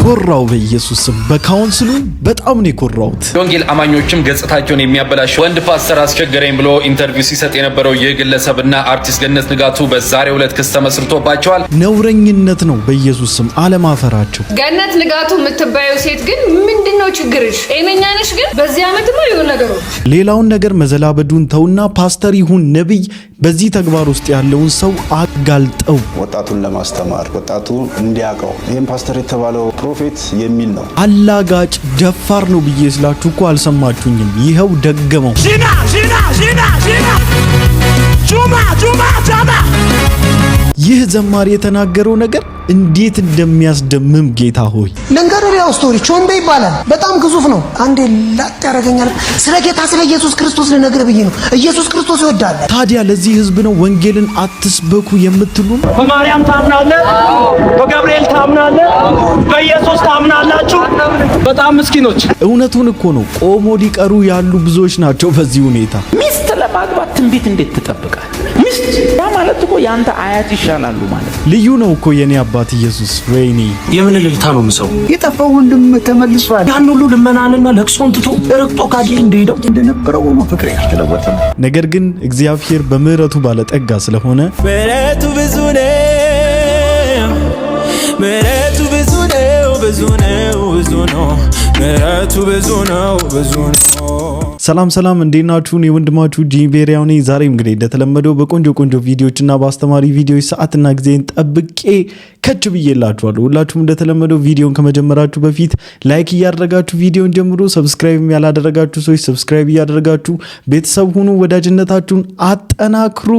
ኮራው በኢየሱስ ስም በካውንስሉ በጣም ነው የኮራውት። ወንጌል አማኞችም ገጽታቸውን የሚያበላሽ ወንድ ፓስተር አስቸገረኝ ብሎ ኢንተርቪው ሲሰጥ የነበረው ይህ ግለሰብና አርቲስት ገነት ንጋቱ በዛሬው ዕለት ክስ ተመስርቶባቸዋል። ነውረኝነት ነው በኢየሱስ ስም አለማፈራቸው። ገነት ንጋቱ የምትባየው ሴት ግን ምንድነው ችግርሽ? ጤነኛ ነሽ? ግን በዚህ አመት ነው የሆነ ነገሮች ሌላውን ነገር መዘላበዱን ተውና ፓስተር ይሁን ነብይ በዚህ ተግባር ውስጥ ያለውን ሰው አጋልጠው ወጣቱን ለማስተማር ወጣቱ እንዲያቀው ይሄን ፓስተር የተባለው ፕሮፌት የሚል ነው። አላጋጭ ደፋር ነው ብዬ ስላችሁ እኮ አልሰማችሁኝም። ይሄው ደገመው። ጂና ጁማ ይህ ዘማሪ የተናገረው ነገር እንዴት እንደሚያስደምም ጌታ ሆይ ለንገረሪያው ስቶሪ ቾምቤ ይባላል። በጣም ግዙፍ ነው። አንዴ ላጥ ያረጋኛል። ስለ ጌታ ስለ ኢየሱስ ክርስቶስ ልነግር ብዬ ነው። ኢየሱስ ክርስቶስ ይወዳል። ታዲያ ለዚህ ህዝብ ነው ወንጌልን አትስበኩ የምትሉ? በማርያም ታምናለህ? በገብርኤል ታምናለህ? በኢየሱስ ታምናላችሁ? በጣም ምስኪኖች። እውነቱን እኮ ነው። ቆሞ ሊቀሩ ያሉ ብዙዎች ናቸው በዚህ ሁኔታ። ሚስት ለማግባት ትንቢት እንዴት ትጠብቃለህ? ሚስት ማለት እኮ ያንተ አያት ይሻላሉ ማለት ልዩ ነው እኮ የኔ አባት ኢየሱስ። ወይኔ የምን ልልታ ነው ምሰው? የጠፋው ወንድም ተመልሷል። ያን ሁሉ ልመናንና ለቅሶን ትቶ ረግጦ ካዲ እንደሄደው እንደነበረው ነው ፍቅር ያልተለወጠ። ነገር ግን እግዚአብሔር በምህረቱ ባለጠጋ ስለሆነ ምሕረቱ ብዙ ነው፣ ምሕረቱ ብዙ ነው፣ ብዙ ነው፣ ብዙ ነው፣ ምሕረቱ ብዙ ነው፣ ብዙ ነው። ሰላም እንዴት ናችሁ? የወንድማችሁ ጂቤሪያው ነኝ። ዛሬ እንግዲህ እንደተለመደው በቆንጆ ቪዲዮዎችና በአስተማሪ ቪዲዮዎች ሰዓትና ጊዜን ጠብቄ ከች ብዬላችኋለሁ። ሁላችሁም እንደተለመደው ቪዲዮን ከመጀመራችሁ በፊት ላይክ እያደረጋችሁ ቪዲዮን ጀምሮ ሰብስክራይብ ያላደረጋችሁ ሰዎች ሰብስክራይብ እያደረጋችሁ ቤተሰብ ሁኑ፣ ወዳጅነታችሁን አጠናክሩ።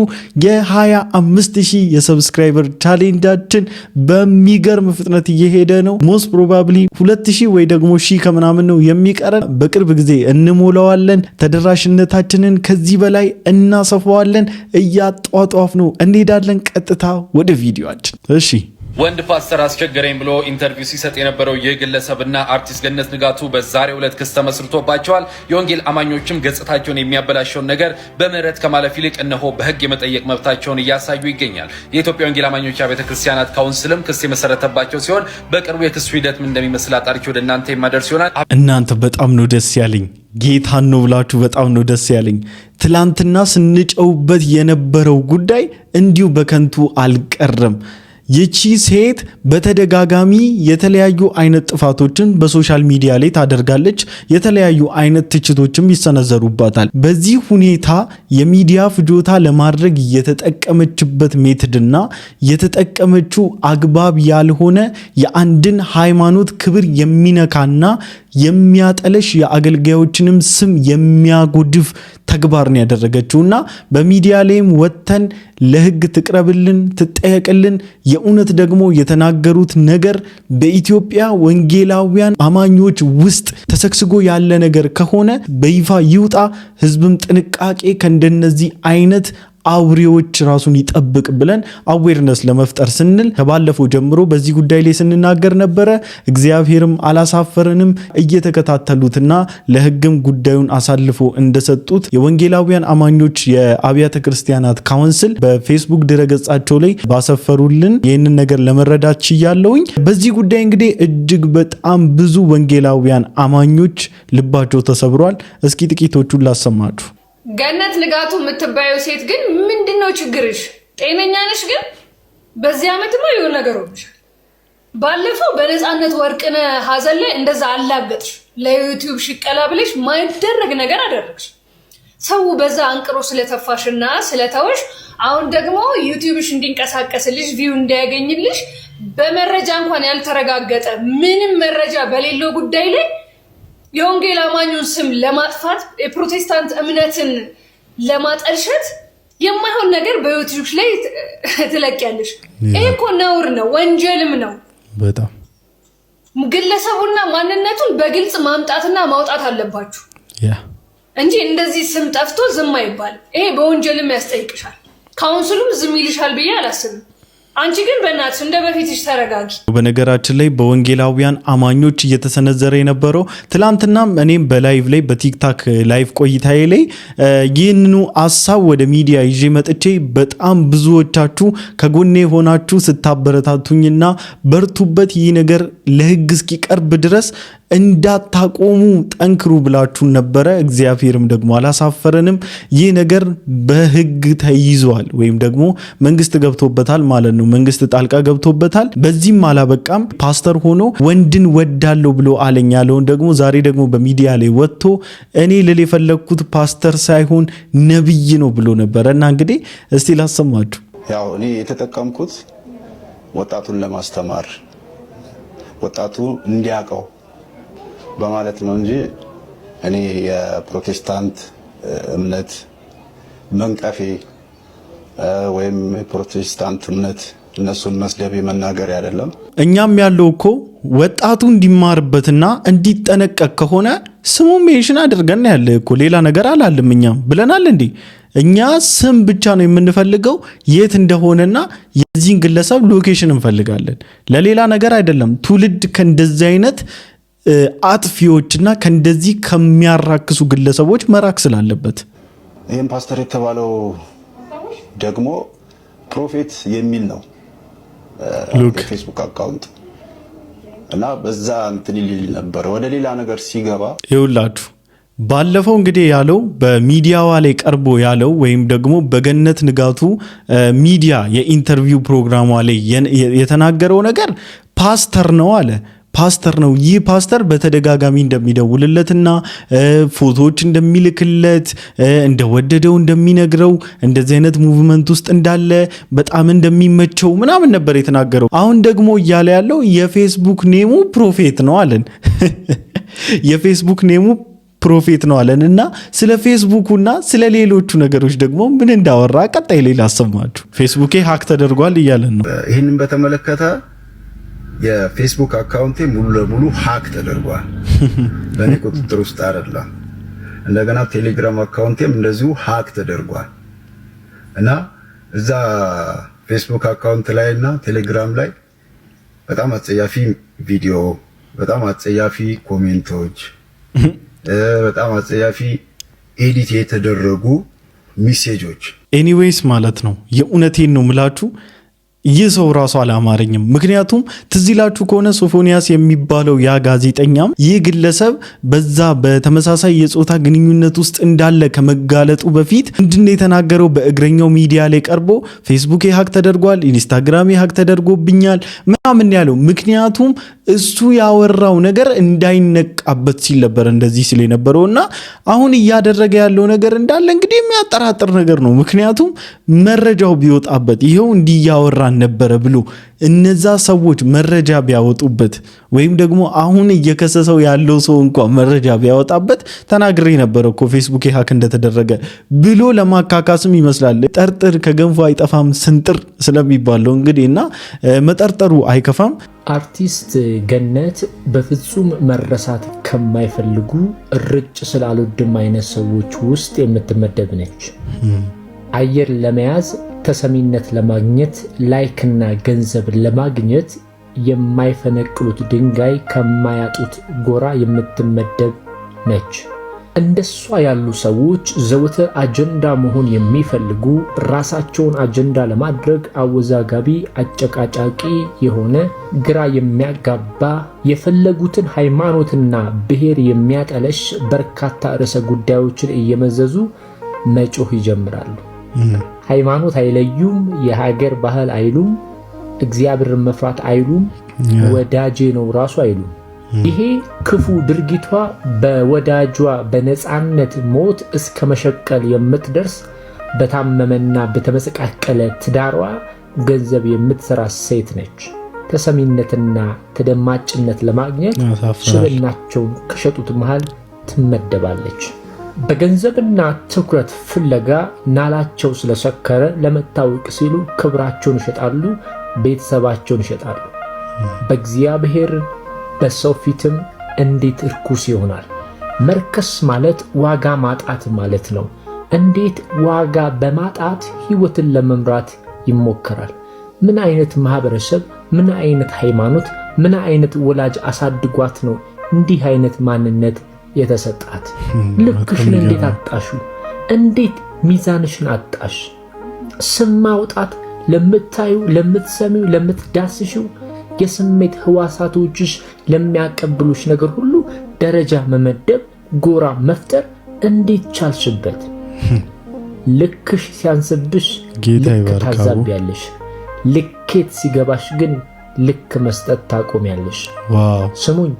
የ25000 የሰብስክራይበር ቻሌንጃችን በሚገርም ፍጥነት እየሄደ ነው። ሞስት ፕሮባብሊ 2000 ወይ ደግሞ 1000 ከምናምን ነው የሚቀረን። በቅርብ ጊዜ እንሞላዋለን። ተደራሽነታችንን ከዚህ በላይ እናሰፋዋለን። እያጧጧፍ ነው እንሄዳለን። ቀጥታ ወደ ቪዲዮአችን። እሺ ወንድ ፓስተር አስቸገረኝ ብሎ ኢንተርቪው ሲሰጥ የነበረው ይህ ግለሰብና አርቲስት ገነት ንጋቱ በዛሬው ዕለት ክስ ተመስርቶባቸዋል። የወንጌል አማኞችም ገጽታቸውን የሚያበላሸውን ነገር በምህረት ከማለፍ ይልቅ እነሆ በሕግ የመጠየቅ መብታቸውን እያሳዩ ይገኛል። የኢትዮጵያ ወንጌል አማኞች ቤተ ክርስቲያናት ካውንስልም ክስ የመሰረተባቸው ሲሆን በቅርቡ የክሱ ሂደት ምን እንደሚመስል አጣርቼ ወደ እናንተ የማደርስ ይሆናል። እናንተ በጣም ነው ደስ ያለኝ። ጌታን ነው ብላችሁ በጣም ነው ደስ ያለኝ። ትላንትና ስንጨውበት የነበረው ጉዳይ እንዲሁ በከንቱ አልቀረም። ይቺ ሴት በተደጋጋሚ የተለያዩ አይነት ጥፋቶችን በሶሻል ሚዲያ ላይ ታደርጋለች። የተለያዩ አይነት ትችቶችም ይሰነዘሩባታል። በዚህ ሁኔታ የሚዲያ ፍጆታ ለማድረግ የተጠቀመችበት ሜትድና የተጠቀመችው አግባብ ያልሆነ የአንድን ሃይማኖት ክብር የሚነካና የሚያጠለሽ የአገልጋዮችንም ስም የሚያጎድፍ ተግባር ነው ያደረገችውና በሚዲያ ላይም ወተን ለሕግ ትቅረብልን ትጠየቅልን። የእውነት ደግሞ የተናገሩት ነገር በኢትዮጵያ ወንጌላውያን አማኞች ውስጥ ተሰክስጎ ያለ ነገር ከሆነ በይፋ ይውጣ። ሕዝብም ጥንቃቄ ከእንደነዚህ አይነት አውሬዎች ራሱን ይጠብቅ ብለን አዌርነስ ለመፍጠር ስንል ከባለፈው ጀምሮ በዚህ ጉዳይ ላይ ስንናገር ነበረ። እግዚአብሔርም አላሳፈረንም። እየተከታተሉትና ለሕግም ጉዳዩን አሳልፎ እንደሰጡት የወንጌላውያን አማኞች የአብያተ ክርስቲያናት ካውንስል በፌስቡክ ድረገጻቸው ላይ ባሰፈሩልን ይህንን ነገር ለመረዳት ችያለሁኝ። በዚህ ጉዳይ እንግዲህ እጅግ በጣም ብዙ ወንጌላውያን አማኞች ልባቸው ተሰብሯል። እስኪ ጥቂቶቹን ላሰማችሁ። ገነት ንጋቱ የምትባየው ሴት ግን ምንድነው ችግርሽ? ጤነኛ ነሽ? ግን በዚህ አመትማ የሆነ ነገሮች ባለፈው በነፃነት ወርቅነህ ሀዘን ላይ እንደዛ አላገጥሽ፣ ለዩቲዩብ ሽቀላ ብለሽ ማይደረግ ነገር አደረግሽ። ሰው በዛ አንቅሮ ስለተፋሽና ስለተወሽ አሁን ደግሞ ዩቲዩብሽ እንዲንቀሳቀስልሽ ቪው እንዲያገኝልሽ በመረጃ እንኳን ያልተረጋገጠ ምንም መረጃ በሌለው ጉዳይ ላይ የወንጌል አማኙን ስም ለማጥፋት የፕሮቴስታንት እምነትን ለማጠልሸት የማይሆን ነገር በዩቲዩብ ላይ ትለቂያለሽ። ይሄ እኮ ነውር ነው፣ ወንጀልም ነው በጣም። ግለሰቡና ማንነቱን በግልጽ ማምጣትና ማውጣት አለባችሁ እንጂ እንደዚህ ስም ጠፍቶ ዝም አይባልም። ይሄ በወንጀልም ያስጠይቅሻል። ካውንስሉም ዝም ይልሻል ብዬ አላስብም። አንቺ ግን በእናትሽ እንደ በፊትሽ ተረጋጊ። በነገራችን ላይ በወንጌላውያን አማኞች እየተሰነዘረ የነበረው ትላንትናም እኔም በላይቭ ላይ በቲክታክ ላይቭ ቆይታዬ ላይ ይህንኑ ሐሳብ ወደ ሚዲያ ይዤ መጥቼ በጣም ብዙዎቻችሁ ከጎኔ ሆናችሁ ስታበረታቱኝና በርቱበት ይህ ነገር ለሕግ እስኪቀርብ ድረስ እንዳታቆሙ ጠንክሩ ብላችሁ ነበረ። እግዚአብሔርም ደግሞ አላሳፈረንም። ይህ ነገር በሕግ ተይዟል ወይም ደግሞ መንግስት ገብቶበታል ማለት ነው። መንግስት ጣልቃ ገብቶበታል። በዚህም አላበቃም። ፓስተር ሆኖ ወንድን ወዳለው ብሎ አለኝ ያለውን ደግሞ ዛሬ ደግሞ በሚዲያ ላይ ወጥቶ እኔ ልል የፈለግኩት ፓስተር ሳይሆን ነብይ ነው ብሎ ነበረ እና እንግዲህ እስቲ ላሰማችሁ። ያው እኔ የተጠቀምኩት ወጣቱን ለማስተማር ወጣቱ እንዲያውቀው በማለት ነው እንጂ እኔ የፕሮቴስታንት እምነት መንቀፌ ወይም የፕሮቴስታንት እምነት እነሱን መስደብ መናገር አይደለም። እኛም ያለው እኮ ወጣቱ እንዲማርበትና እንዲጠነቀቅ ከሆነ ስሙ ሜንሽን አድርገን ያለ እኮ ሌላ ነገር አላለም። እኛም ብለናል እንዴ እኛ ስም ብቻ ነው የምንፈልገው የት እንደሆነና የዚህን ግለሰብ ሎኬሽን እንፈልጋለን። ለሌላ ነገር አይደለም። ትውልድ ከእንደዚህ አይነት አጥፊዎችና ከእንደዚህ ከሚያራክሱ ግለሰቦች መራክ ስላለበት ይህም ፓስተር የተባለው ደግሞ ፕሮፌት የሚል ነው የፌስቡክ አካውንት እና በዛ እንትን ይል ነበር። ወደ ሌላ ነገር ሲገባ ይውላችሁ ባለፈው እንግዲህ ያለው በሚዲያዋ ላይ ቀርቦ ያለው ወይም ደግሞ በገነት ንጋቱ ሚዲያ የኢንተርቪው ፕሮግራሟ ላይ የተናገረው ነገር ፓስተር ነው አለ። ፓስተር ነው። ይህ ፓስተር በተደጋጋሚ እንደሚደውልለትና ፎቶዎች እንደሚልክለት እንደወደደው እንደሚነግረው እንደዚህ አይነት ሙቭመንት ውስጥ እንዳለ በጣም እንደሚመቸው ምናምን ነበር የተናገረው። አሁን ደግሞ እያለ ያለው የፌስቡክ ኔሙ ፕሮፌት ነው አለን። የፌስቡክ ኔሙ ፕሮፌት ነው አለን እና ስለ ፌስቡኩና ስለ ሌሎቹ ነገሮች ደግሞ ምን እንዳወራ ቀጣይ ላይ ላሰማችሁ። ፌስቡኬ ሃክ ተደርጓል እያለን ነው። ይህንን በተመለከተ የፌስቡክ አካውንቴ ሙሉ ለሙሉ ሃክ ተደርጓል። በእኔ ቁጥጥር ውስጥ አይደለም። እንደገና ቴሌግራም አካውንቴም እንደዚሁ ሃክ ተደርጓል እና እዛ ፌስቡክ አካውንት ላይ እና ቴሌግራም ላይ በጣም አጸያፊ ቪዲዮ፣ በጣም አጸያፊ ኮሜንቶች፣ በጣም አጸያፊ ኤዲት የተደረጉ ሜሴጆች ኤኒዌይስ ማለት ነው። የእውነቴን ነው ምላችሁ ይህ ሰው ራሱ አላማረኝም። ምክንያቱም ትዝ ይላችሁ ከሆነ ሶፎንያስ የሚባለው ያ ጋዜጠኛም ይህ ግለሰብ በዛ በተመሳሳይ የጾታ ግንኙነት ውስጥ እንዳለ ከመጋለጡ በፊት ምንድነው የተናገረው? በእግረኛው ሚዲያ ላይ ቀርቦ ፌስቡክ ሃክ ተደርጓል፣ ኢንስታግራም ሃክ ተደርጎብኛል ምናምን ያለው ምክንያቱም እሱ ያወራው ነገር እንዳይነቃበት ሲል ነበር እንደዚህ ሲል የነበረውና አሁን እያደረገ ያለው ነገር እንዳለ እንግዲህ የሚያጠራጥር ነገር ነው። ምክንያቱም መረጃው ቢወጣበት ይሄው እንዲያወራ ነበረ ብሎ እነዛ ሰዎች መረጃ ቢያወጡበት ወይም ደግሞ አሁን እየከሰሰው ያለው ሰው እንኳን መረጃ ቢያወጣበት ተናግሬ ነበር እኮ ፌስቡክ ሃክ እንደተደረገ ብሎ ለማካካስም ይመስላል። ጠርጥር ከገንፎ አይጠፋም ስንጥር ስለሚባለው እንግዲህና መጠርጠሩ አይከፋም። አርቲስት ገነት በፍጹም መረሳት ከማይፈልጉ ርጭ ስላልወድም አይነት ሰዎች ውስጥ የምትመደብ ነች። አየር ለመያዝ ተሰሚነት ለማግኘት ላይክና ገንዘብ ለማግኘት የማይፈነቅሉት ድንጋይ ከማያጡት ጎራ የምትመደብ ነች። እንደሷ ያሉ ሰዎች ዘወትር አጀንዳ መሆን የሚፈልጉ ራሳቸውን አጀንዳ ለማድረግ አወዛጋቢ፣ አጨቃጫቂ የሆነ ግራ የሚያጋባ የፈለጉትን ሃይማኖትና ብሔር የሚያጠለሽ በርካታ ርዕሰ ጉዳዮችን እየመዘዙ መጮህ ይጀምራሉ። ሃይማኖት አይለዩም፣ የሀገር ባህል አይሉም፣ እግዚአብሔርን መፍራት አይሉም፣ ወዳጄ ነው ራሱ አይሉም። ይሄ ክፉ ድርጊቷ በወዳጇ በነፃነት ሞት እስከ መሸቀል የምትደርስ በታመመና በተመሰቃቀለ ትዳሯ ገንዘብ የምትሰራ ሴት ነች። ተሰሚነትና ተደማጭነት ለማግኘት ስብዕናቸውን ከሸጡት መሃል ትመደባለች። በገንዘብና ትኩረት ፍለጋ ናላቸው ስለሰከረ ለመታወቅ ሲሉ ክብራቸውን ይሸጣሉ፣ ቤተሰባቸውን ይሸጣሉ። በእግዚአብሔር በሰው ፊትም እንዴት እርኩስ ይሆናል! መርከስ ማለት ዋጋ ማጣት ማለት ነው። እንዴት ዋጋ በማጣት ህይወትን ለመምራት ይሞከራል? ምን አይነት ማህበረሰብ፣ ምን አይነት ሃይማኖት፣ ምን አይነት ወላጅ አሳድጓት ነው እንዲህ አይነት ማንነት የተሰጣት? ልክሽን እንዴት አጣሹ? እንዴት ሚዛንሽን አጣሽ? ስም ማውጣት ለምታዩ፣ ለምትሰሚው፣ ለምትዳስሽው የስሜት ህዋሳቶችሽ ለሚያቀብሉሽ ነገር ሁሉ ደረጃ መመደብ፣ ጎራ መፍጠር እንዴት ቻልሽበት? ልክሽ ሲያንስብሽ ልክ ታዛቢያለሽ። ልኬት ሲገባሽ ግን ልክ መስጠት ታቆሚያለሽ። ስሙኝ፣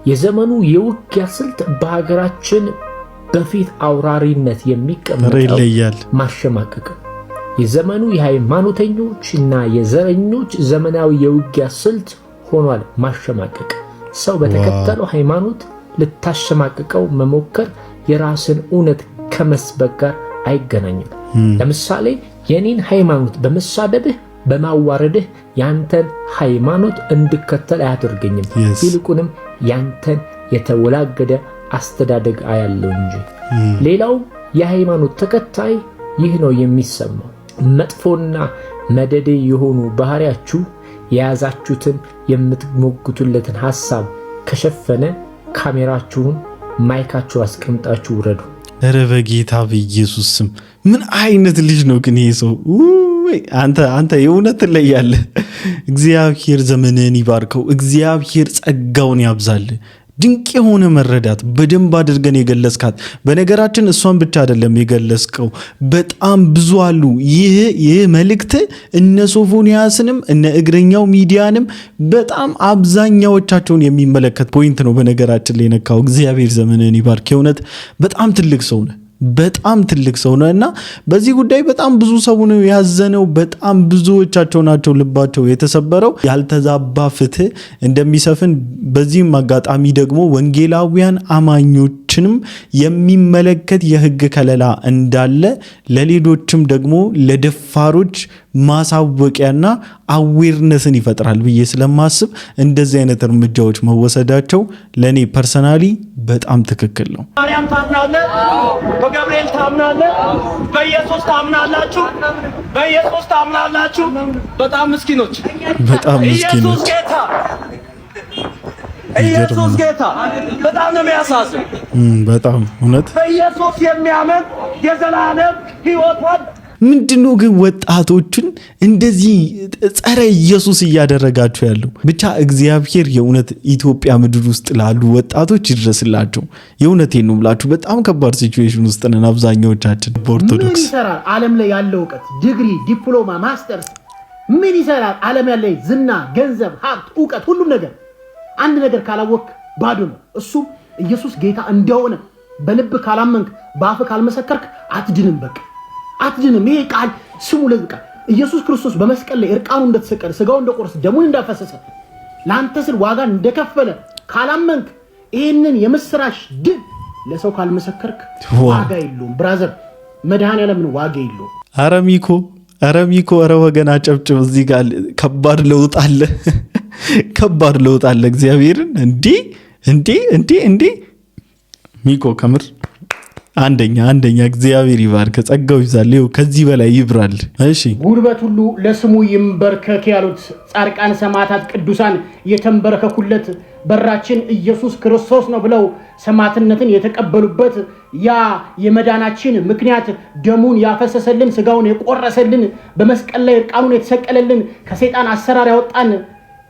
የዘመኑ የውጊያ ስልት በሀገራችን በፊት አውራሪነት የሚቀመጠው ማሸማቀቅ፣ የዘመኑ የሃይማኖተኞች እና የዘረኞች ዘመናዊ የውጊያ ስልት ሆኗል ማሸማቀቅ። ሰው በተከተለው ሃይማኖት ልታሸማቀቀው መሞከር የራስን እውነት ከመስበክ ጋር አይገናኝም። ለምሳሌ የኔን ሃይማኖት በመሳደብህ በማዋረድህ ያንተን ሃይማኖት እንድከተል አያደርገኝም። ይልቁንም ያንተን የተወላገደ አስተዳደግ አያለው እንጂ። ሌላው የሃይማኖት ተከታይ ይህ ነው የሚሰማው። መጥፎና መደዴ የሆኑ ባህሪያችሁ የያዛችሁትን የምትሞግቱለትን ሐሳብ ከሸፈነ ካሜራችሁን ማይካችሁ አስቀምጣችሁ ውረዱ። ኧረ በጌታ በኢየሱስ ስም ምን አይነት ልጅ ነው ግን ይሄ ሰው? አንተ የእውነት ትለያለህ። እግዚአብሔር ዘመንን ይባርከው። እግዚአብሔር ጸጋውን ያብዛል። ድንቅ የሆነ መረዳት በደንብ አድርገን የገለጽካት። በነገራችን እሷን ብቻ አይደለም የገለጽከው፣ በጣም ብዙ አሉ። ይህ መልእክት እነ ሶፎንያስንም እነ እግረኛው ሚዲያንም በጣም አብዛኛዎቻቸውን የሚመለከት ፖይንት ነው። በነገራችን ላይ ነካው። እግዚአብሔር ዘመንን ይባርክ። የእውነት በጣም ትልቅ ሰው ነህ። በጣም ትልቅ ሰው ነው እና በዚህ ጉዳይ በጣም ብዙ ሰው ነው ያዘነው። በጣም ብዙዎቻቸው ናቸው ልባቸው የተሰበረው። ያልተዛባ ፍትህ እንደሚሰፍን በዚህም አጋጣሚ ደግሞ ወንጌላውያን አማኞችንም የሚመለከት የሕግ ከለላ እንዳለ ለሌሎችም ደግሞ ለደፋሮች ማሳወቂያና አዌርነስን ይፈጥራል ብዬ ስለማስብ እንደዚህ አይነት እርምጃዎች መወሰዳቸው ለኔ ፐርሰናሊ በጣም ትክክል ነው። ማርያም ታምናለህ? በገብርኤል ታምናለህ? በኢየሱስ ታምናላችሁ? በኢየሱስ ታምናላችሁ? በጣም ምስኪኖች፣ በጣም ምስኪኖች። ኢየሱስ ጌታ በጣም ነው የሚያሳዝን። በጣም እውነት። በኢየሱስ የሚያምን የዘላለም ሕይወት ምንድነው ግን ወጣቶችን እንደዚህ ጸረ ኢየሱስ እያደረጋቸው ያለው? ብቻ እግዚአብሔር የእውነት ኢትዮጵያ ምድር ውስጥ ላሉ ወጣቶች ይድረስላቸው። የእውነቴን ነው ብላችሁ በጣም ከባድ ሲቹዌሽን ውስጥ ነን አብዛኛዎቻችን። በኦርቶዶክስ ምን ይሰራል ዓለም ላይ ያለው እውቀት፣ ዲግሪ፣ ዲፕሎማ፣ ማስተርስ ምን ይሰራል? ዓለም ያለ ዝና፣ ገንዘብ፣ ሀብት፣ እውቀት፣ ሁሉም ነገር አንድ ነገር ካላወቅ ባዶ ነው። እሱም ኢየሱስ ጌታ እንደሆነ በልብ ካላመንክ በአፍ ካልመሰከርክ አትድንም። በቃ አትድንም። ይሄ ቃል ስሙ። ለቃ ኢየሱስ ክርስቶስ በመስቀል ላይ እርቃኑ እንደተሰቀለ ስጋው እንደቆረሰ ደሙን እንዳፈሰሰ ላንተ ስል ዋጋ እንደከፈለ ካላመንክ ይሄንን የምስራች ድል ለሰው ካልመሰከርክ ዋጋ የለውም። ብራዘር መድኃኔዓለም ዋጋ የለውም። አረሚኮ ኧረ ወገን አጨብጭብ። እዚህ ጋር ከባድ ለውጥ አለ። ከባድ ለውጥ አለ። እግዚአብሔርን እንዴ ሚኮ ከምር አንደኛ እግዚአብሔር ይባርክ፣ ጸጋው ይብዛል፣ ከዚህ በላይ ይብራል። እሺ ጉልበት ሁሉ ለስሙ ይንበርከክ ያሉት ጻድቃን፣ ሰማዕታት፣ ቅዱሳን የተንበረከኩለት በራችን ኢየሱስ ክርስቶስ ነው ብለው ሰማዕትነትን የተቀበሉበት ያ የመዳናችን ምክንያት ደሙን ያፈሰሰልን፣ ስጋውን የቆረሰልን፣ በመስቀል ላይ እርቃኑን የተሰቀለልን፣ ከሰይጣን አሰራር ያወጣን፣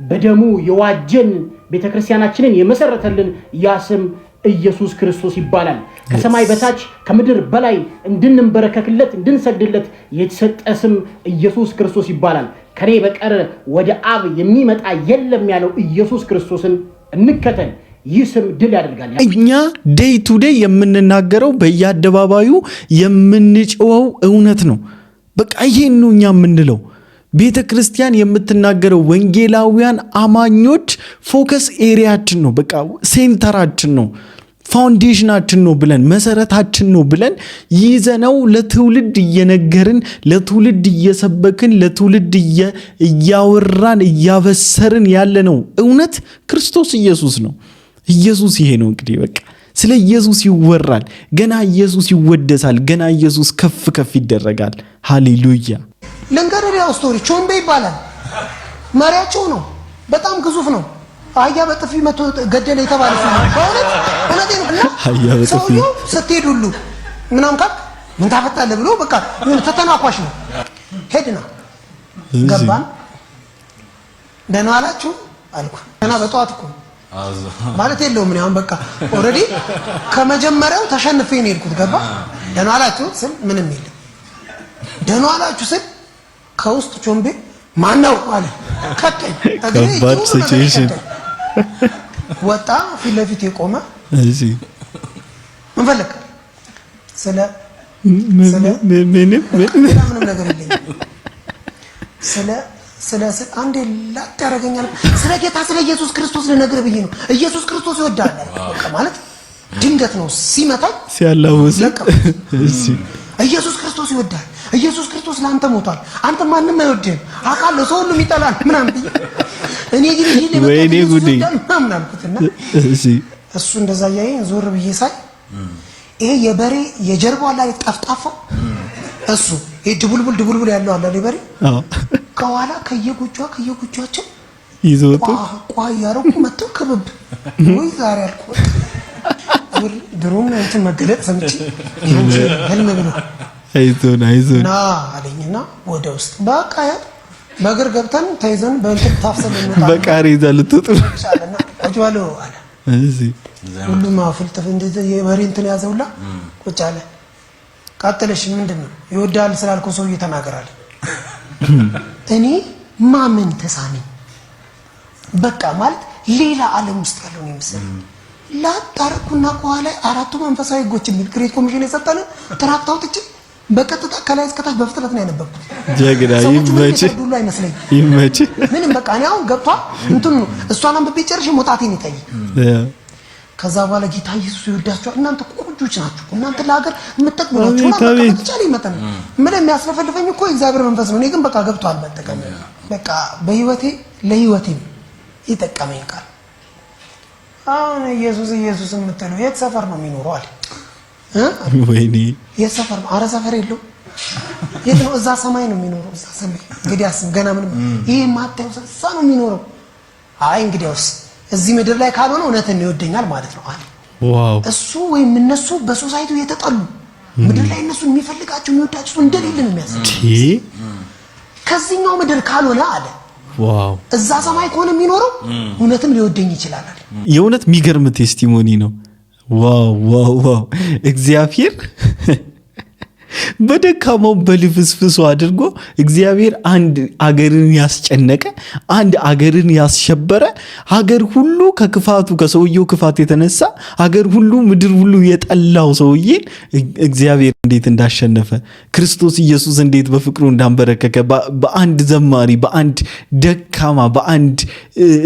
በደሙ የዋጀን፣ ቤተክርስቲያናችንን የመሰረተልን ያ ስም ኢየሱስ ክርስቶስ ይባላል። ከሰማይ በታች ከምድር በላይ እንድንበረከክለት እንድንሰግድለት የተሰጠ ስም ኢየሱስ ክርስቶስ ይባላል። ከኔ በቀር ወደ አብ የሚመጣ የለም ያለው ኢየሱስ ክርስቶስን እንከተል። ይህ ስም ድል ያደርጋል። እኛ ዴይ ቱ ዴይ የምንናገረው በየአደባባዩ የምንጭወው እውነት ነው። በቃ ይሄን ነው እኛ የምንለው። ቤተ ክርስቲያን የምትናገረው ወንጌላውያን አማኞች ፎከስ ኤሪያችን ነው። በቃ ሴንተራችን ነው፣ ፋውንዴሽናችን ነው ብለን መሰረታችን ነው ብለን ይዘነው ለትውልድ እየነገርን ለትውልድ እየሰበክን ለትውልድ እያወራን እያበሰርን ያለነው እውነት ክርስቶስ ኢየሱስ ነው። ኢየሱስ ይሄ ነው እንግዲህ በቃ ስለ ኢየሱስ ይወራል። ገና ኢየሱስ ይወደሳል። ገና ኢየሱስ ከፍ ከፍ ይደረጋል። ሃሌሉያ። ልንገርህ ያው ስቶሪ ቾምቤ ይባላል። መሪያቸው ነው። በጣም ግዙፍ ነው። አህያ በጥፊ መቶ ገደለ የተባለ ሰው ነው። እውነቴን ነው። ሰውየው ስትሄድ ሁሉ ምናምን ካክ ምን ታፈጣለህ ብሎ በቃ ተተናኳሽ ነው። ሄድና ገባን። ደህና ዋላችሁ አልኩ። ገና በጠዋት እኮ ማለት የለውም ምን አሁን በቃ ኦልሬዲ ከመጀመሪያው ተሸንፌ ነው የሄድኩት። ገባ ደህና ዋላችሁ ስል ምንም የለም። ደህና ዋላችሁ ስል ከውስጥ ቾምቤ ማነው አለ። ከተኝ ከባድ ሲቹዌሽን ወጣ። ፊት ለፊት የቆመ እሺ ምን ፈለክ? ስለ ምንም ነገር የለኝም። ስለ አንዴ ላጥ ያደርገኛል። ስለ ጌታ ስለ ኢየሱስ ክርስቶስ ልነግርህ ብዬ ነው። ኢየሱስ ክርስቶስ ይወዳል በቃ ማለት ድንገት ነው ሲመታኝ ሲያላውስ እሺ ኢየሱስ ክርስቶስ ይወዳል። ኢየሱስ ክርስቶስ ለአንተ ሞቷል። አንተ ማንም አይወድህም አውቃለሁ። ሰው ሁሉ ይጠላል ምናምን ብዬ እኔ ግን ወይኔ ጉዴ ምናምን አልኩትና እሺ እሱ እንደዛ ያየኝ ዞር ብዬ ሳይ ይሄ የበሬ የጀርባው ላይ ጠፍጣፋው እሱ ይሄ ድቡልቡል ያለው አለ በሬ ከኋላ ከየጎጆአችን ይዞቱ ቋ ያረኩ መጥተው ክብብ ወይ ዛሬ አልኩ ድሮም እንትን መገለጥ ሰምቼ ህልም ብሎ አይዞን ና አለኝና ወደ ውስጥ በቃ በእግር ገብተን ተይዘን በእንትን ታፍሰን እንወጣለን። በቃ ሬዛ ልትጥሩ ይቻላልና አጅዋሎ አለ እዚህ ሁሉም አፍልጥፍ እንደዚህ የበሬ እንትን ያዘውላ ቁጭ አለ። ቀጥለሽ ምንድነው ይወዳል ስላልከው ሰው እየተናገራለ። እኔ ማመን ተሳነኝ። በቃ ማለት ሌላ ዓለም ውስጥ ያለው ነው ምስል ላጣርኩና ከኋላ አራቱ መንፈሳዊ ህጎች የሚል ግሬት ኮሚሽን የሰጠን ትራክት አውጥቼ በቀጥታ ከላይ እስከታች በፍጥነት ነው ያነበብኩት። ጀግና ይመች ምንም በቃ እኔ አሁን ገብቷ እንትን ነው እሷን አንብቤ ጨርሼ መውጣቴን ይታይ። ከዛ በኋላ ጌታ ኢየሱስ ይወዳችኋል። እናንተ ቆንጆች ናችሁ። እናንተ ለሀገር የምትጠቅሙ ናችሁ። ማለት ተቻለ ይመጣል። ምን የሚያስለፈልፈኝ እኮ እግዚአብሔር መንፈስ ነው። እኔ ግን በቃ ገብቷል። በቃ በህይወቴ ለህይወቴ ይጠቀመኝ ቃል አሁን ኢየሱስ የምትለው የት ሰፈር ነው የሚኖረው አለ። ወይኔ የት ሰፈር ነው? ኧረ ሰፈር የለው። የት ነው? እዛ ሰማይ ነው የሚኖረው። እዛ ሰማይ እንግዲህ አስብ። ገና ምንም ይሄ ማታየው እዛ ነው የሚኖረው። አይ እንግዲያውስ እዚህ ምድር ላይ ካልሆነ እውነትን ይወደኛል ማለት ነው አለ። ዋው እሱ ወይም እነሱ በሶሳይቲው የተጠሉ ምድር ላይ እነሱ የሚፈልጋቸው የሚወዳቸው እንደሌለ ነው የሚያስብ። ከዚህኛው ምድር ካልሆነ አለ ዋው እዛ ሰማይ ከሆነ የሚኖረው እውነትም ሊወደኝ ይችላል አለ። የእውነት የሚገርም ቴስቲሞኒ ነው። ዋው እግዚአብሔር በደካማው በልፍስፍሱ አድርጎ እግዚአብሔር አንድ አገርን ያስጨነቀ አንድ አገርን ያስሸበረ ሀገር ሁሉ ከክፋቱ ከሰውየው ክፋት የተነሳ ሀገር ሁሉ ምድር ሁሉ የጠላው ሰውዬን እግዚአብሔር እንዴት እንዳሸነፈ ክርስቶስ ኢየሱስ እንዴት በፍቅሩ እንዳንበረከከ በአንድ ዘማሪ በአንድ ደካማ በአንድ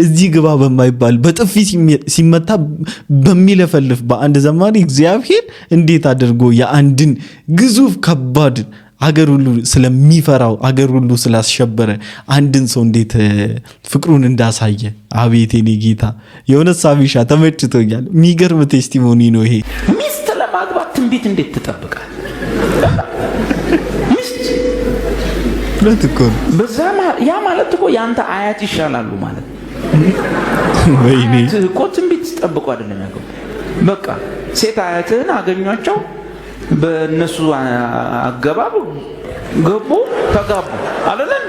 እዚህ ግባ በማይባል በጥፊ ሲመታ በሚለፈልፍ በአንድ ዘማሪ እግዚአብሔር እንዴት አድርጎ የአንድን ግዙፍ ከባድ አገር ሁሉ ስለሚፈራው አገር ሁሉ ስላስሸበረ አንድን ሰው እንዴት ፍቅሩን እንዳሳየ አቤት የኔ ጌታ። የእውነት ሳቢሻ ተመችቶኛል። የሚገርም ቴስቲሞኒ ነው ይሄ። ሚስት ለማግባት ትንቢት እንዴት ትጠብቃል? ሚስት ለትኮ በዛ ያ ማለት እኮ ያንተ አያት ይሻላሉ ማለት ወይኔ እኮ ትንቢት ጠብቁ አይደለም ያገው። በቃ ሴት አያትህን አገኟቸው በእነሱ አገባብ ገቡ ተጋቡ አይደለም።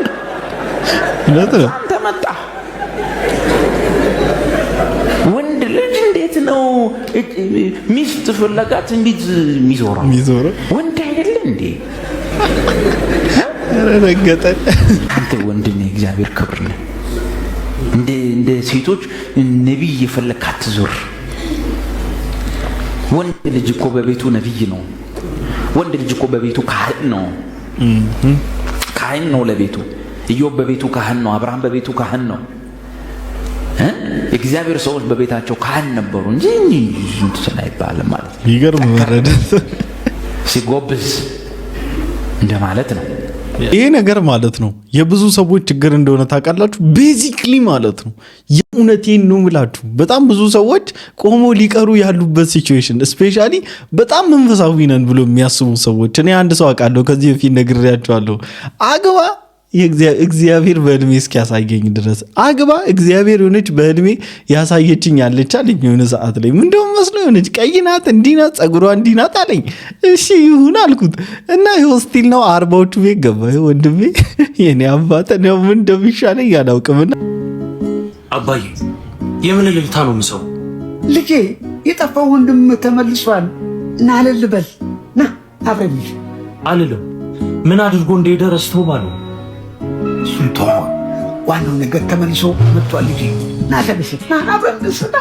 አንተ መጣ ወንድ ልጅ እንዴት ነው ሚስት ፍለጋት እንዴት የሚዞረው? ወንድ አይደለ እንዴ? ረገጠን አንተ ወንድ ነህ፣ እግዚአብሔር ክብር ነህ። እንደ ሴቶች ነቢይ የፈለካት ዞር። ወንድ ልጅ እኮ በቤቱ ነቢይ ነው። ወንድ ልጅ እኮ በቤቱ ካህን ነው። ካህን ነው ለቤቱ። ኢዮብ በቤቱ ካህን ነው። አብርሃም በቤቱ ካህን ነው። እግዚአብሔር ሰዎች በቤታቸው ካህን ነበሩ እንጂ እንትን አይባልም ማለት ነው። ይገርም መረዳት ሲጎብዝ እንደማለት ነው። ይሄ ነገር ማለት ነው የብዙ ሰዎች ችግር እንደሆነ ታውቃላችሁ። ቤዚክሊ ማለት ነው የእውነቴን ነው የምላችሁ። በጣም ብዙ ሰዎች ቆሞ ሊቀሩ ያሉበት ሲቹዌሽን ስፔሻሊ በጣም መንፈሳዊ ነን ብሎ የሚያስቡ ሰዎች። እኔ አንድ ሰው አውቃለሁ ከዚህ በፊት ነግሬያቸዋለሁ። አግባ እግዚአብሔር በህልሜ እስኪያሳየኝ ድረስ አግባ። እግዚአብሔር የሆነች በህልሜ ያሳየችኝ አለች አለኝ የሆነ ሰዓት ላይ ምንደውም መስሎ የሆነች ቀይ ናት እንዲህ ናት ጸጉሯ እንዲህ ናት አለኝ። እሺ ይሁን አልኩት እና ሆስቲል ነው 40ዎቹ ቤት ገባ። ወንድሜ የኔ አባት ነው ምን እንደሚሻለኝ አላውቅምና አባዬ የምን ልልታ ነው ምሰው? ልጄ የጠፋው ወንድም ተመልሷል እና አለልበል ና አብረን አልልም። ምን አድርጎ እንደሄደ ረስተው ባለው ስንቷ ዋናው ነገር ተመልሶ መጥቷል። ልጄ ና ተነስት ና አብረን እንስታ።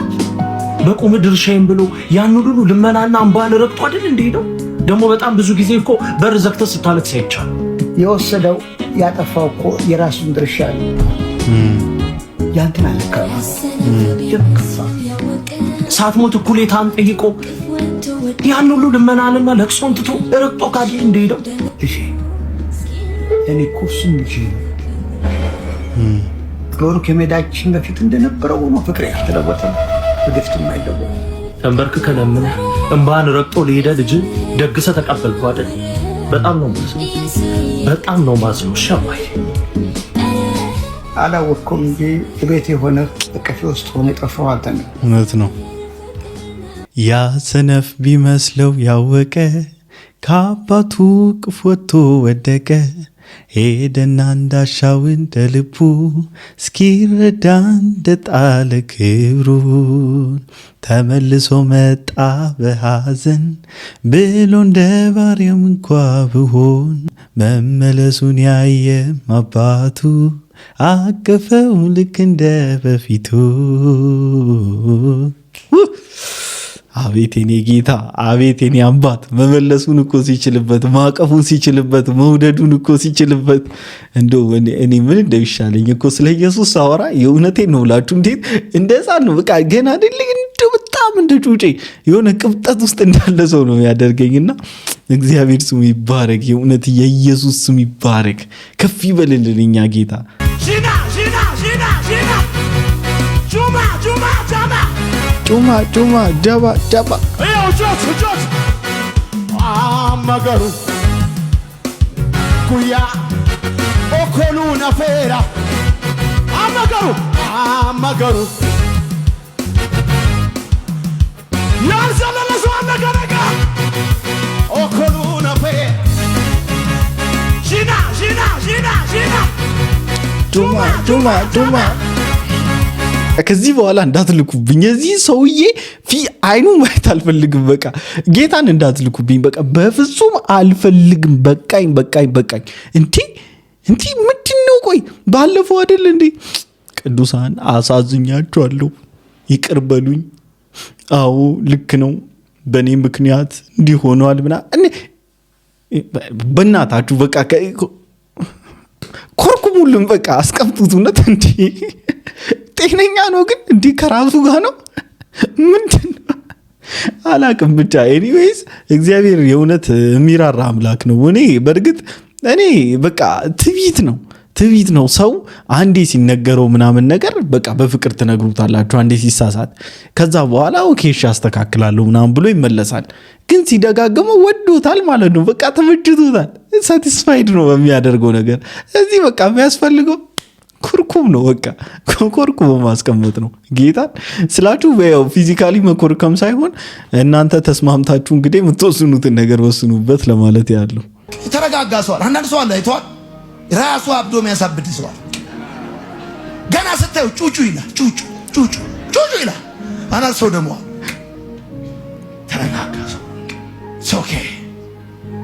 በቁም ድርሻዬን ብሎ ያን ሁሉ ልመናና አምባን ረግጦ አይደል እንደሄደው? ደግሞ በጣም ብዙ ጊዜ እኮ በር ዘግተህ ስታለቅስ አይቻል። የወሰደው ያጠፋው እኮ የራሱን ድርሻ ነው። ያንተን አልከማ ይከፋ ሳትሞት እኩሌታን ጠይቆ ያን ሁሉ ልመናንና ለቅሶን ትቶ ረግጦ ካዲ እንደሄደው ልጄ እኔ እኮ እሱም ልጄ ሮሮ ከሜዳችን በፊት እንደነበረው ነው። ፍቅሬ ያልተለወጠ በግፍት የማይለወጥ ተንበርክከህ ለምነህ እምባን ረግጦ ለሄደ ልጅ ደግሰህ ተቀበልኩ አይደል? በጣም ነው ማዝነው፣ በጣም ነው ማዝነው። ሻባይ አላወቅኩም እንጂ ቤት የሆነ እቅፌ ውስጥ ሆነ የጠፋው አንተ ነህ። እውነት ነው። ያ ሰነፍ ቢመስለው ያወቀ ከአባቱ ቅፍ ወጥቶ ወደቀ። ሄደና እንዳሻው እንደ ልቡ እስኪረዳ እንደጣለ ክብሩን ተመልሶ መጣ በሐዘን ብሎ እንደ ባሪያም እንኳ ብሆን መመለሱን ያየም አባቱ አቀፈው ልክ እንደ በፊቱ። አቤት የኔ ጌታ፣ አቤት የኔ አባት መመለሱን እኮ ሲችልበት፣ ማቀፉን ሲችልበት፣ መውደዱን እኮ ሲችልበት፣ እንደው እኔ ምን እንደሚሻለኝ እኮ ስለ ኢየሱስ ሳወራ የእውነቴን ነው ብላችሁ እንዴት እንደ ሕፃን ነው በቃ ገና አይደል እንደው በጣም እንደ ጩጬ የሆነ ቅብጠት ውስጥ እንዳለ ሰው ነው ያደርገኝና እግዚአብሔር ስሙ ይባረክ። የእውነት የኢየሱስ ስሙ ይባረክ፣ ከፍ ይበልልን እኛ ጌታ። ጩማ ጩማ ጀባ ጀባ አመገሩ ጉያ ኦኮሉ ነፌራ አመገሩ ያልዘለለ ሰው አነገረጋ ኦኮሉ ነፌራ ጂና ጩማ ከዚህ በኋላ እንዳትልኩብኝ። የዚህ ሰውዬ አይኑ ማየት አልፈልግም። በቃ ጌታን እንዳትልኩብኝ። በቃ በፍጹም አልፈልግም። በቃኝ። እንዴ ምንድን ነው? ቆይ ባለፈው አይደል እንዴ ቅዱሳን አሳዝኛችኋለሁ፣ ይቅር በሉኝ። አዎ ልክ ነው፣ በእኔ ምክንያት እንዲህ ሆኗል ምናምን። በእናታችሁ በቃ ኮርኩሙልም በቃ አስቀምጡት። እውነት እንዴ ጤነኛ ነው ግን እንዲህ ከራሱ ጋር ነው ምንድን ነው አላቅም። ብቻ ኤኒዌይስ እግዚአብሔር የእውነት የሚራራ አምላክ ነው። በእርግጥ እኔ በቃ ትዕቢት ነው። ሰው አንዴ ሲነገረው ምናምን ነገር በቃ በፍቅር ትነግሩታላችሁ። አንዴ ሲሳሳት ከዛ በኋላ ኦኬ እሺ አስተካክላለሁ ምናምን ብሎ ይመለሳል። ግን ሲደጋገመው ወዶታል ማለት ነው። በቃ ተመችቶታል። ሳቲስፋይድ ነው በሚያደርገው ነገር። እዚህ በቃ የሚያስፈልገው ኮርኩም ነው። በቃ ኮርኩም ማስቀመጥ ነው። ጌታን ስላችሁ ያው ፊዚካሊ መኮርከም ሳይሆን እናንተ ተስማምታችሁ እንግዲህ የምትወስኑትን ነገር ወስኑበት ለማለት ያለው። የተረጋጋ ሰዋል። አንዳንድ ሰው አለ አይተዋል፣ ራሱ አብዶ የሚያሳብድ ሰዋል። ገና ስታዩ ጩጩ ይላል፣ ጩጩ ይላል። አንዳንድ ሰው ደግሞ ተረጋጋ ሰው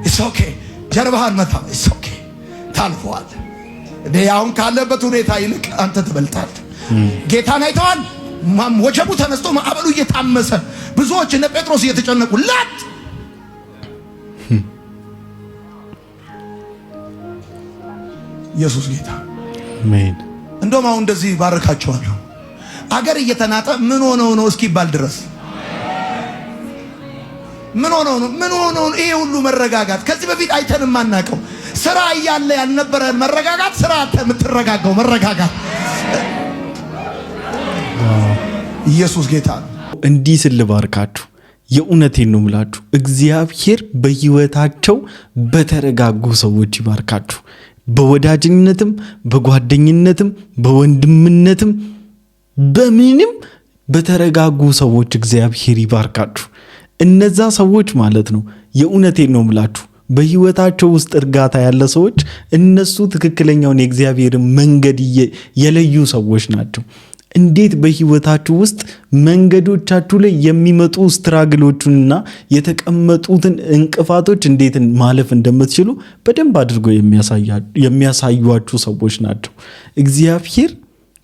ኢትስ ኦኬ ጀርባህን መታ ኢትስ ኦኬ ታልፈዋል። አሁን ካለበት ሁኔታ ይልቅ አንተ ትበልጣለህ። ጌታን አይተዋል። ወጀቡ ተነስቶ ማዕበሉ እየታመሰ ብዙዎች እነ ጴጥሮስ እየተጨነቁ ላት ኢየሱስ ጌታ አሜን። እንደውም አሁን እንደዚህ ባረካቸዋለሁ። አገር እየተናጠ ምን ሆነው ነው እስኪባል ድረስ ምን ሆነው ነው ይሄ ሁሉ መረጋጋት? ከዚህ በፊት አይተን ማናቀው ስራ እያለ ያልነበረን መረጋጋት፣ ስራ የምትረጋጋው መረጋጋት። ኢየሱስ ጌታ ነው። እንዲህ ስልባርካችሁ የእውነቴን ነው ምላችሁ፣ እግዚአብሔር በህይወታቸው በተረጋጉ ሰዎች ይባርካችሁ። በወዳጅነትም በጓደኝነትም በወንድምነትም በምንም በተረጋጉ ሰዎች እግዚአብሔር ይባርካችሁ። እነዛ ሰዎች ማለት ነው የእውነቴን ነው ምላችሁ በህይወታቸው ውስጥ እርጋታ ያለ ሰዎች እነሱ ትክክለኛውን የእግዚአብሔርን መንገድ የለዩ ሰዎች ናቸው። እንዴት በህይወታችሁ ውስጥ መንገዶቻችሁ ላይ የሚመጡ ስትራግሎቹንና የተቀመጡትን እንቅፋቶች እንዴት ማለፍ እንደምትችሉ በደንብ አድርጎ የሚያሳዩአችሁ ሰዎች ናቸው። እግዚአብሔር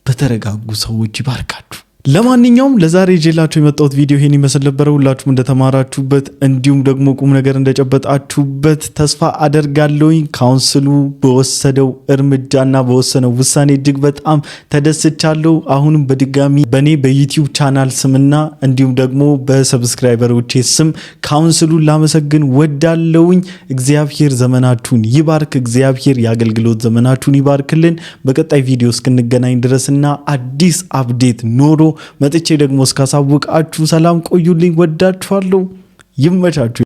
በተረጋጉ ሰዎች ይባርካችሁ። ለማንኛውም ለዛሬ ይዤላችሁ የመጣሁት ቪዲዮ ይሄን ይመስል ነበር። ሁላችሁም እንደተማራችሁበት እንዲሁም ደግሞ ቁም ነገር እንደጨበጣችሁበት ተስፋ አደርጋለሁኝ። ካውንስሉ በወሰደው እርምጃና በወሰነው ውሳኔ እጅግ በጣም ተደስቻለሁ። አሁንም በድጋሚ በኔ በዩቲዩብ ቻናል ስምና እንዲሁም ደግሞ በሰብስክራይበሮቼ ስም ካውንስሉን ላመሰግን ወዳለሁኝ። እግዚአብሔር ዘመናችሁን ይባርክ። እግዚአብሔር የአገልግሎት ዘመናችሁን ይባርክልን። በቀጣይ ቪዲዮ እስክንገናኝ ድረስና አዲስ አፕዴት ኖሮ መጥቼ ደግሞ እስካሳውቃችሁ ሰላም ቆዩልኝ። ወዳችኋለሁ። ይመቻችሁ።